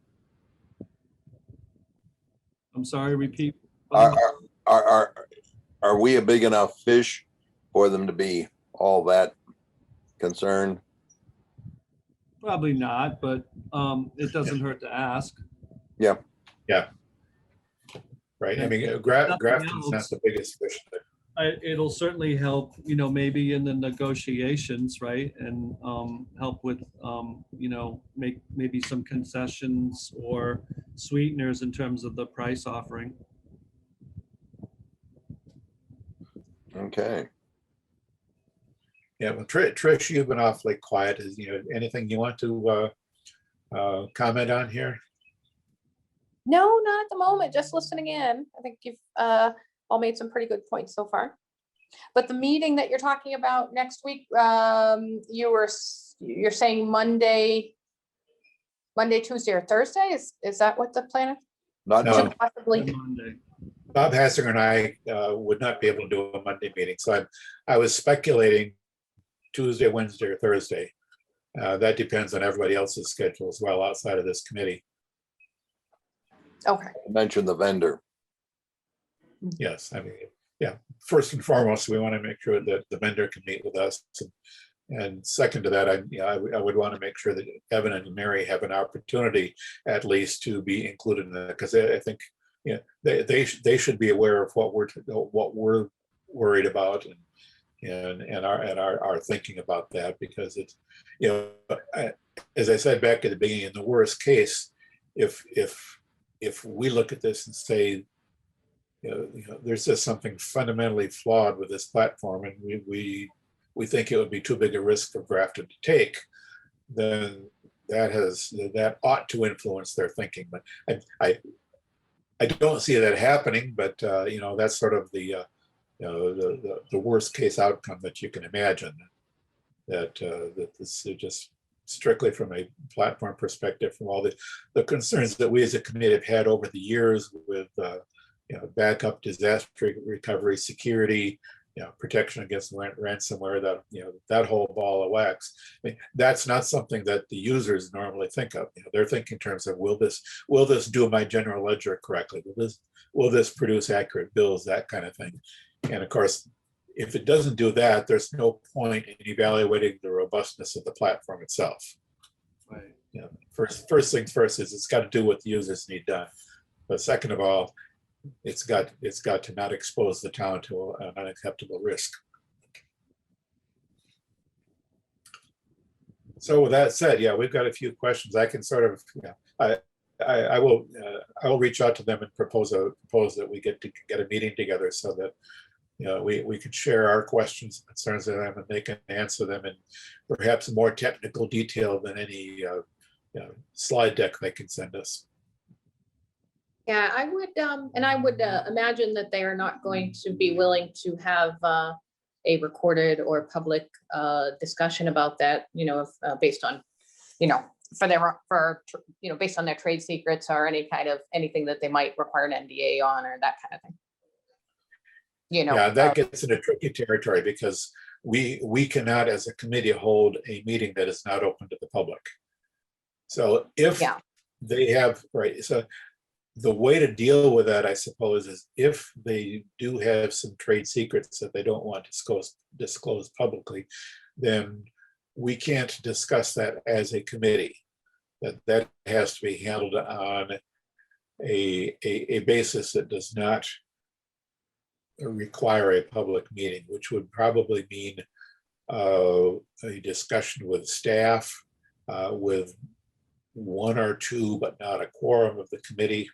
I'm sorry, repeat. Are we a big enough fish for them to be all that concerned? Probably not, but it doesn't hurt to ask. Right. I mean, Nothing Grafton's not else. the biggest fish. It'll certainly help, you know, maybe in the negotiations, right? And help with, you know, make maybe some concessions or sweeteners in terms of the price offering. Okay. Yeah, well, Trish, you've been awfully quiet. Is, you know, anything you want to comment on here? No, not at the moment, just listening in. I think you've all made some pretty good points so far. But the meeting that you're talking about next week, you're saying Monday, Tuesday, or Thursday? Is that what the plan is? Not No. Should possibly, Monday. Bob Hassinger and I would not be able to do a Monday meeting, so I was speculating Tuesday, Wednesday, or Thursday. That depends on everybody else's schedule as well outside of this committee. okay, mention the vendor. Yes, I mean, yeah, first and foremost, we want to make sure that the vendor can meet with us. And second to that, I would want to make sure that Evan and Mary have an opportunity at least to be included in that, because I think, yeah, they should be aware of what we're worried about and are thinking about that, because it's, you know, as I said back at the beginning, in the worst case, if we look at this and say, you know, there's just something fundamentally flawed with this platform, and we think it would be too big a risk for Grafton to take, then that ought to influence their thinking. But I don't see that happening. But you know, that's sort of the worst case outcome that you can imagine. That this is just strictly from a platform perspective, from all the concerns that we as a committee have had over the years with you know, backup, disaster recovery, security, you know, protection against ransomware, that whole ball of wax. I mean, that's not something that the users normally think of. You know, they're thinking in terms of, will this do my general ledger correctly? Will this produce accurate bills, that kind of thing. And of course, if it doesn't do that, there's no point in evaluating the robustness of the platform itself. Right. You know, first things first is it's got to do what the users need done. But second of all, it's got to not expose the town to an unacceptable risk. So with that said, yeah, we've got a few questions. I can sort of, you know, I will reach out to them and propose that we get a meeting together so that, you know, we can share our questions and concerns with them, and they can answer them in perhaps more technical detail than any you know, slide deck they can send us. yeah, I would, and I would imagine that they are not going to be willing to have a recorded or public discussion about that, you know, if, based on, you know, you know, based on their trade secrets or anything that they might require an NDA on, or that kind of thing. You know, Yeah, that gets into tricky territory, because we cannot as a committee hold a meeting that is not open to the public. So if Yeah. they have, right, so the way to deal with that, I suppose, is if they do have some trade secrets that they don't want to disclose publicly, then we can't discuss that as a committee. That has to be handled on a basis that does not require a public meeting, which would probably mean a discussion with staff, with one or two, but not a quorum of the committee.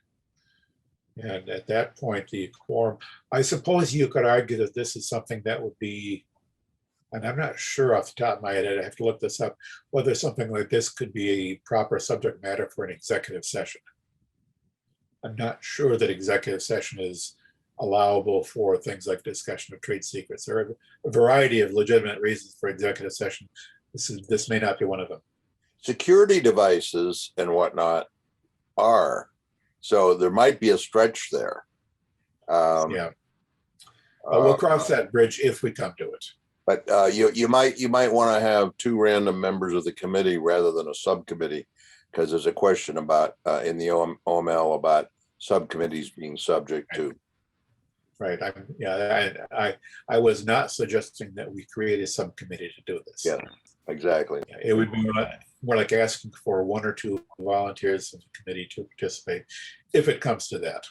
And at that point, the quorum, I suppose you could argue that this is something that would be, and I'm not sure off the top of my head, I have to look this up, whether something like this could be a proper subject matter for an executive session. I'm not sure that executive session is allowable for things like discussion of trade secrets. There are a variety of legitimate reasons for executive session. This may not be one of them. Security devices and whatnot are, so there might be a stretch there. Yeah. We'll cross that bridge if we come to it. But you might want to have two random members of the committee rather than a subcommittee, because there's a question about in the OML about subcommittees being subject to. Right. I was not suggesting that we create a subcommittee to do this. Yeah, exactly. It would be more like asking for one or two volunteers in the committee to participate, if it comes to that.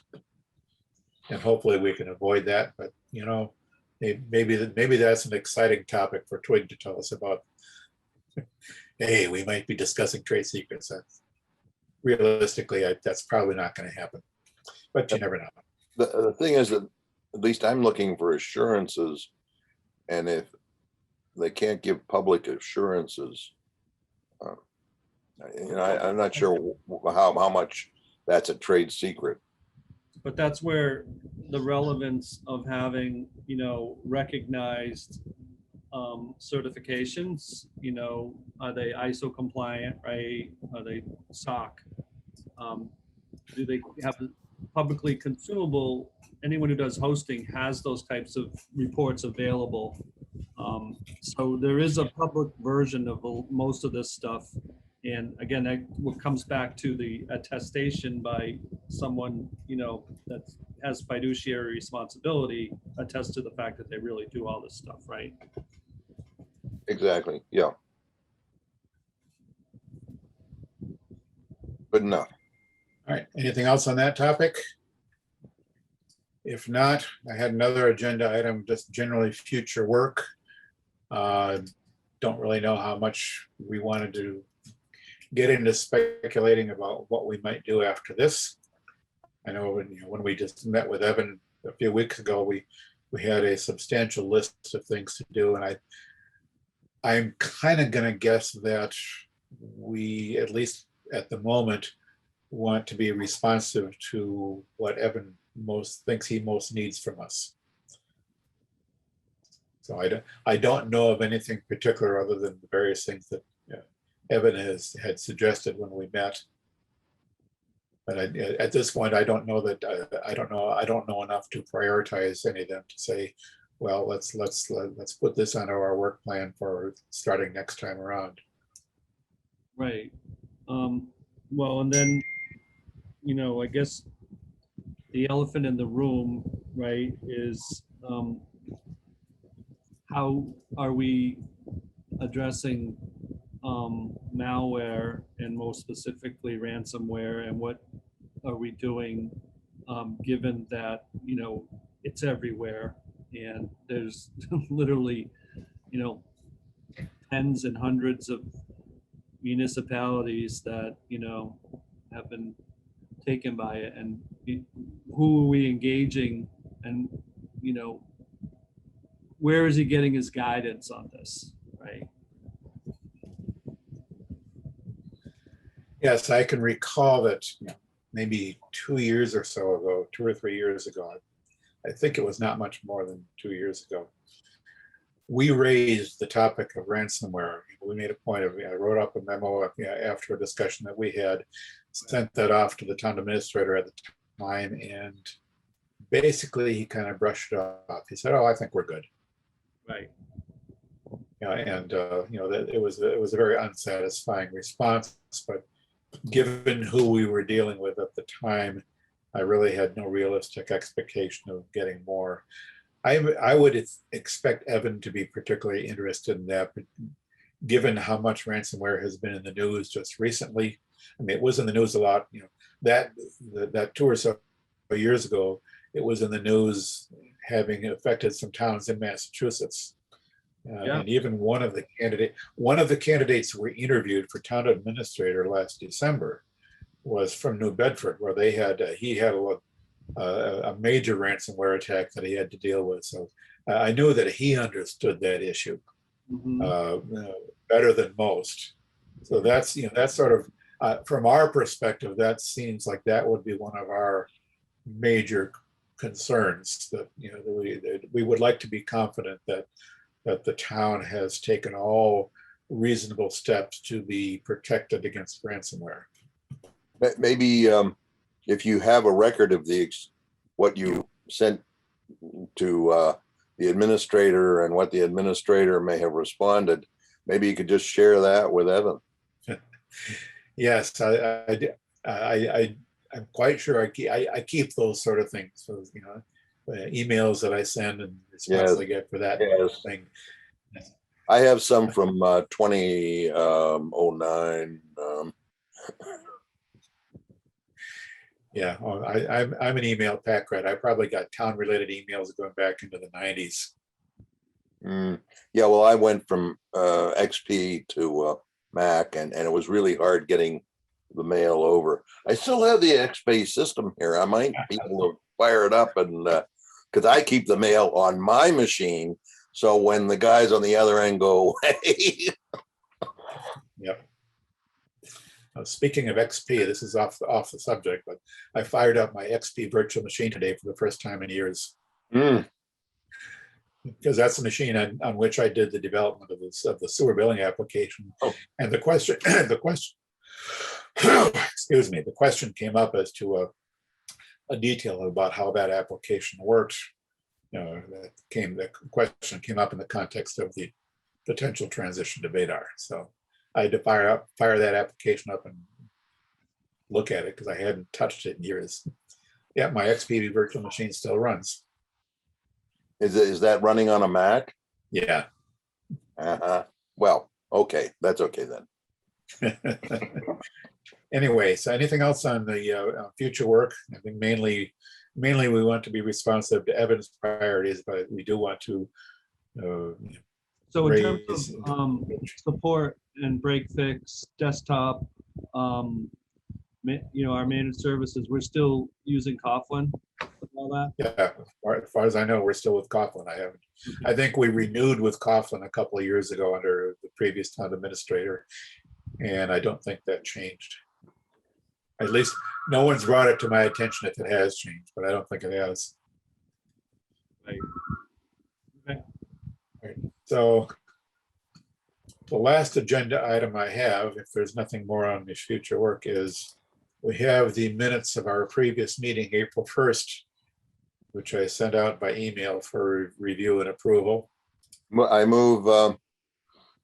And hopefully we can avoid that, but you know, maybe that's an exciting topic for Twig to tell us about. Hey, we might be discussing trade secrets. Realistically, that's probably not going to happen, but you never know. The thing is that at least I'm looking for assurances, and if they can't give public assurances, you know, I'm not sure how much that's a trade secret. But that's where the relevance of having, you know, recognized certifications, you know, are they ISO compliant, right? Are they SOC? Do they have publicly consumable? Anyone who does hosting has those types of reports available. So there is a public version of most of this stuff. And again, that what comes back to the attestation by someone, you know, that has fiduciary responsibility, attest to the fact that they really do all this stuff, right? Exactly. Yeah. Good enough. All right, anything else on that topic? If not, I had another agenda item, just generally future work. Don't really know how much we wanted to get into speculating about what we might do after this. I know when we just met with Evan a few weeks ago, we had a substantial list of things to do, and I'm kind of going to guess that we, at least at the moment, want to be responsive to what Evan thinks he most needs from us. So I don't know of anything particular other than the various things that Evan had suggested when we met. But at this point, I don't know that I don't know enough to prioritize any of them to say, well, let's put this onto our work plan for starting next time around. Right. Well, and then, you know, I guess the elephant in the room, right, is how are we addressing malware, and most specifically ransomware, and what are we doing given that, you know, it's everywhere, and there's literally, you know, tens and hundreds of municipalities that, you know, have been taken by it, and who are we engaging, and, you know, where is he getting his guidance on this, right? Yes, I can recall that maybe 2 years or so ago, 2 or 3 years ago, I think it was not much more than 2 years ago, we raised the topic of ransomware. We made a point of, I wrote up a memo after a discussion that we had, sent that off to the town administrator at the time, and basically he kind of brushed it off. He said, "Oh, I think we're good." Right. And you know, that it was a very unsatisfying response, but given who we were dealing with at the time, I really had no realistic expectation of getting more. I would expect Evan to be particularly interested in that, but given how much ransomware has been in the news just recently. I mean, it was in the news a lot, you know, that 2 or so years ago, it was in the news having affected some towns in Massachusetts. Yeah. And even one of the candidates who were interviewed for town administrator last December was from New Bedford, where he had a major ransomware attack that he had to deal with. So I knew that he understood that issue better than most. So that's sort of from our perspective, that seems like that would be one of our major concerns that, that we would like to be confident that the town has taken all reasonable steps to be protected against ransomware. Maybe if you have a record of what you sent to the administrator and what the administrator may have responded, maybe you could just share that with Evan. Yes, I'm quite sure I keep those sort of things. So, emails that I send and responses I get for that Yes. thing. I have some from 2009. Yeah, I'm an email pack rat. I probably got town-related emails going back into the 90s. Yeah, well, I went from XP to Mac, and it was really hard getting the mail over. I still have the XP system here. I might be able to fire it up, and because I keep the mail on my machine, so when the guys on the other end go away. Yep. Speaking of XP, this is off the subject, but I fired up my XP virtual machine today for the first time in years. Because that's the machine on which I did the development of the sewer billing application. Oh. And the question, excuse me, the question came up as to a detail about how that application works. The question came up in the context of the potential transition to VADAR. So I had to fire that application up and look at it because I hadn't touched it in years. Yeah, my XP virtual machine still runs. Is that running on a Mac? Yeah. Well, okay, that's okay then. Anyway, so anything else on the future work? I think mainly we want to be responsive to Evan's priorities, but we do want to So in terms raise- of support and break fix, desktop, our managed services, we're still using Coughlin with all that. Yeah, as far as I know, we're still with Coughlin. I think we renewed with Coughlin a couple of years ago under the previous town administrator, and I don't think that changed. At least no one's brought it to my attention if it has changed, but I don't think it has. Right. Okay. So the last agenda item I have, if there's nothing more on this future work, is we have the minutes of our previous meeting, April 1st, which I sent out by email for review and approval. I move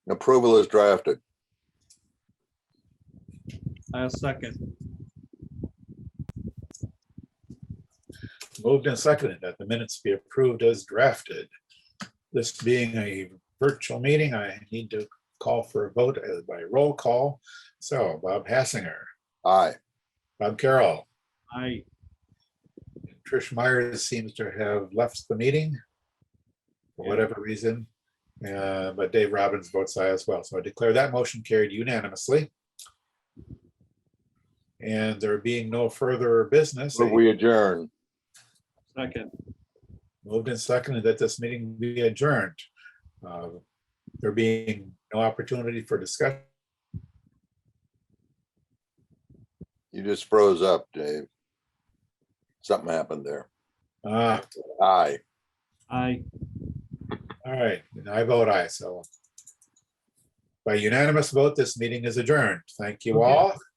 approval is drafted. I'll second. Moved and seconded that the minutes be approved as drafted. This being a virtual meeting, I need to call for a vote by roll call. So Bob Hassinger, Aye. Bob Carroll, I, Trish Myers seems to have left the meeting for whatever reason, but Dave Robbins votes aye as well. So I declare that motion carried unanimously. And there being no further business, We adjourn. second. moved and seconded that this meeting be adjourned. There being no opportunity for discussion. You just froze up, Dave. Something happened there. Aye. Aye. I. All right, and I vote aye, so by unanimous vote, this meeting is adjourned. Thank you Okay. all.